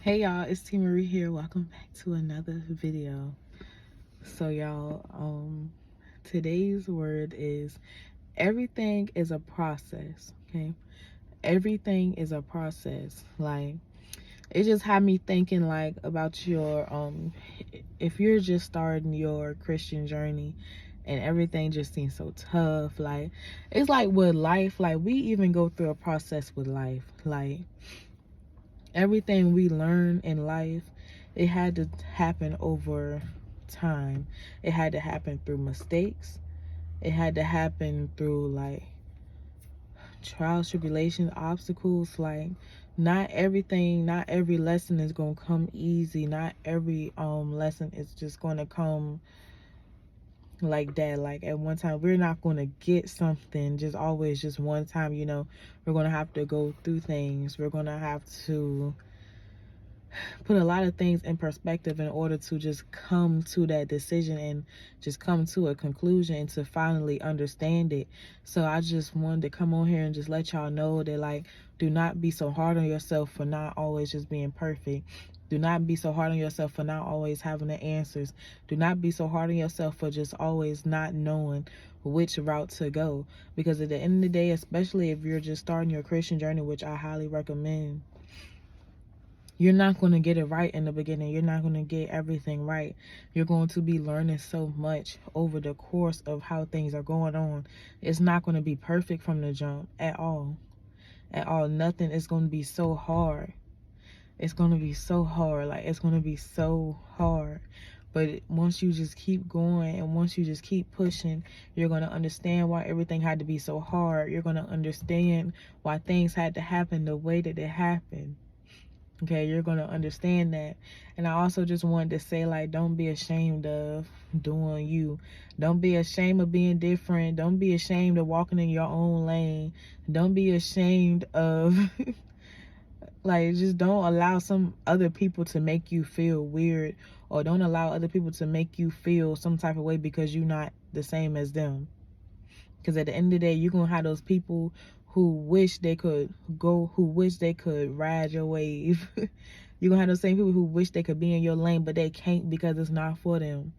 Hey y'all, it's T Marie here. Welcome back to another video. So y'all, today's word is everything is a process. Okay, everything is a process. Like, it just had me thinking like about your if you're just starting your Christian journey and everything just seems so tough. Like, it's like with life, like we even go through a process with life. Like, everything we learn in life, it had to happen over time. It had to happen through mistakes. It had to happen through like trials, tribulations, obstacles. Like, not everything, not every lesson is gonna come easy. Not every lesson is just gonna come like that. Like, at one time we're not gonna get something just always just one time. We're gonna have to go through things. We're gonna have to put a lot of things in perspective in order to just come to that decision and just come to a conclusion and to finally understand it. So I just wanted to come on here and just let y'all know that, like, do not be so hard on yourself for not always just being perfect. Do not be so hard on yourself for not always having the answers. Do not be so hard on yourself for just always not knowing which route to go. Because at the end of the day, especially if you're just starting your Christian journey, which I highly recommend, you're not going to get it right in the beginning. You're not going to get everything right. You're going to be learning so much over the course of how things are going on. It's not going to be perfect from the jump at all. At all. Nothing is going to be so hard. It's going to be so hard. Like, it's going to be so hard. But once you just keep going and once you just keep pushing, you're going to understand why everything had to be so hard. You're going to understand why things had to happen the way that it happened. Okay, you're going to understand that. And I also just wanted to say, like, don't be ashamed of doing you. Don't be ashamed of being different. Don't be ashamed of walking in your own lane. Don't be ashamed of, like, just don't allow some other people to make you feel weird, or don't allow other people to make you feel some type of way because you're not the same as them. Because at the end of the day, you're going to have those people who wish they could ride your wave. You're going to have those same people who wish they could be in your lane, but they can't because it's not for them.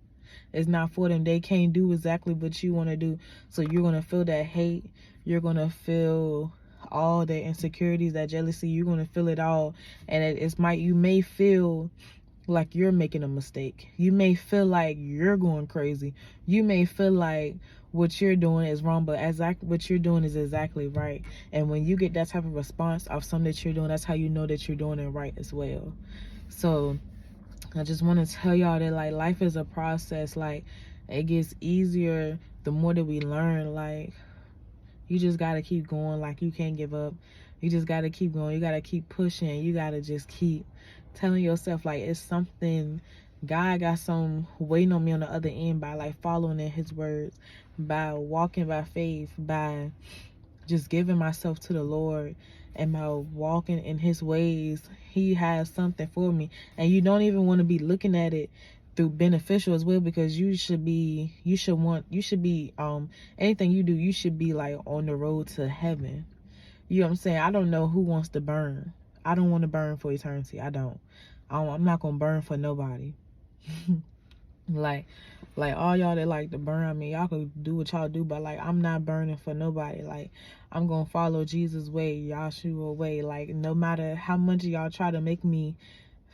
It's not for them. They can't do exactly what you want to do. So you're going to feel that hate. You're going to feel all the insecurities, that jealousy. You're going to feel it all. And you may feel like you're making a mistake. You may feel like you're going crazy. You may feel like what you're doing is wrong, but what you're doing is exactly right. And when you get that type of response of something that you're doing, that's how you know that you're doing it right as well. So I just want to tell y'all that, like, life is a process. Like, it gets easier the more that we learn. Like, you just got to keep going. Like, you can't give up. You just got to keep going. You got to keep pushing. You got to just keep telling yourself, like, it's something. God got some waiting on me on the other end by, like, following in his words, by walking by faith, by just giving myself to the Lord, and by walking in his ways. He has something for me. And you don't even want to be looking at it through beneficial as well, because anything you do, you should be like on the road to heaven. You know what I'm saying? I don't know who wants to burn. I don't want to burn for eternity. I'm not gonna burn for nobody. like all y'all that like to burn, I mean, y'all could do what y'all do, but, like, I'm not burning for nobody. Like, I'm gonna follow Jesus' way, Yahshua way. Like, no matter how much y'all try to make me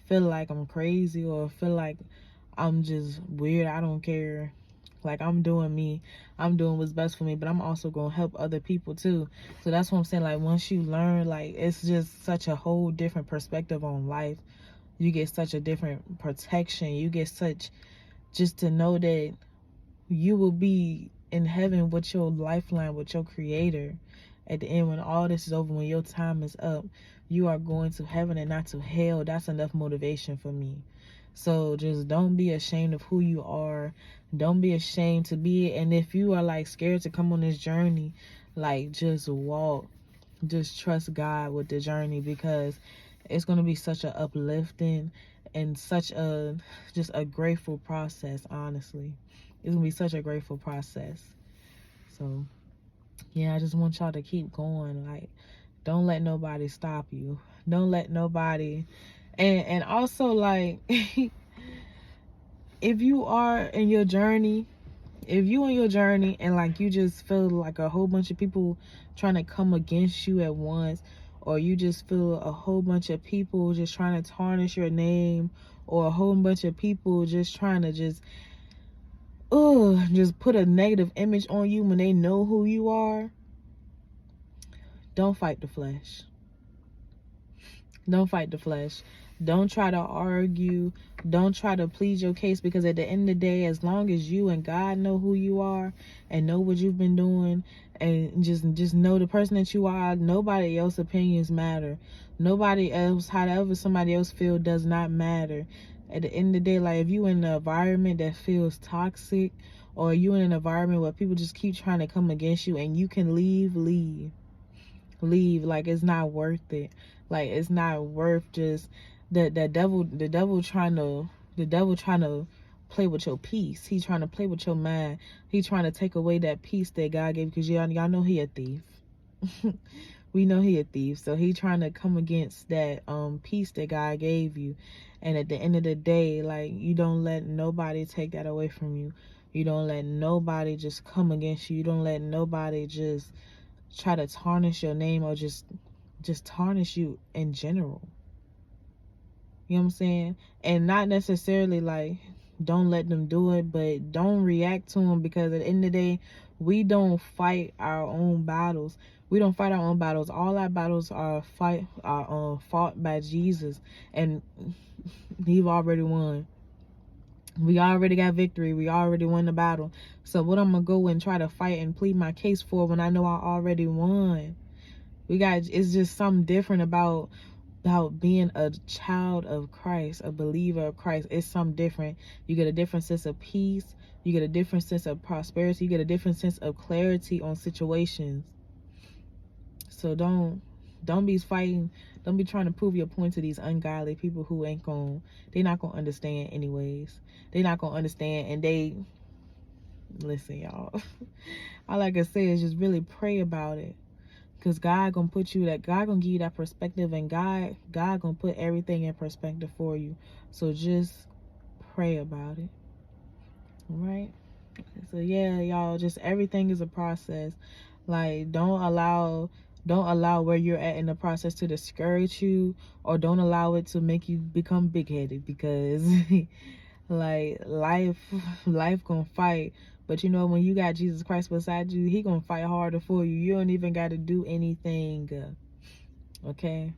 feel like I'm crazy or feel like I'm just weird, I don't care. Like, I'm doing me. I'm doing what's best for me, but I'm also gonna help other people too. So that's what I'm saying. Like, once you learn, like, it's just such a whole different perspective on life. You get such a different protection. You get such, just to know that you will be in heaven with your lifeline, with your creator. At the end, when all this is over, when your time is up, you are going to heaven and not to hell. That's enough motivation for me. So just don't be ashamed of who you are. Don't be ashamed to be it. And if you are, like, scared to come on this journey, like, just walk. Just trust God with the journey, because it's going to be such a uplifting and such a just a grateful process. Honestly, it's gonna be such a grateful process. So yeah, I just want y'all to keep going. Like, don't let nobody stop you. Don't let nobody And also, like, if you are in your journey, if you in your journey and like you just feel like a whole bunch of people trying to come against you at once, or you just feel a whole bunch of people just trying to tarnish your name, or a whole bunch of people just trying to just put a negative image on you when they know who you are, don't fight the flesh. Don't fight the flesh. Don't try to argue. Don't try to plead your case, because at the end of the day, as long as you and God know who you are and know what you've been doing, and just know the person that you are, nobody else's opinions matter. Nobody else, however somebody else feel, does not matter. At the end of the day, like, if you in an environment that feels toxic, or you in an environment where people just keep trying to come against you and you can leave. Like, it's not worth it. Like, it's not worth just the devil trying to play with your peace. He's trying to play with your mind. He's trying to take away that peace that God gave, because y'all know he a thief. We know he a thief. So he trying to come against that peace that God gave you. And at the end of the day, like, you don't let nobody take that away from you. You don't let nobody just come against you. You don't let nobody just try to tarnish your name, or just tarnish you in general. You know what I'm saying? And not necessarily like, don't let them do it, but don't react to them, because at the end of the day, we don't fight our own battles. We don't fight our own battles. All our battles are fought by Jesus, and He've already won. We already got victory. We already won the battle. So what I'm gonna go and try to fight and plead my case for when I know I already won? It's just something different about being a child of Christ, a believer of Christ. It's something different. You get a different sense of peace. You get a different sense of prosperity. You get a different sense of clarity on situations. So don't be fighting. Don't be trying to prove your point to these ungodly people who they're not gonna understand anyways. They're not gonna understand, and listen, y'all. All I can say is just really pray about it. Because God gonna give you that perspective, and God gonna put everything in perspective for you. So just pray about it. All right? So yeah, y'all, just everything is a process. Like, don't allow where you're at in the process to discourage you, or don't allow it to make you become big-headed, because like, life gonna fight. But you know, when you got Jesus Christ beside you, he gonna fight harder for you. You don't even got to do anything. Okay?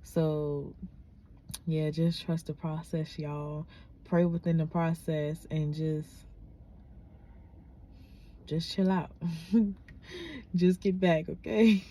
So yeah, just trust the process, y'all. Pray within the process, and just chill out. Just get back, okay?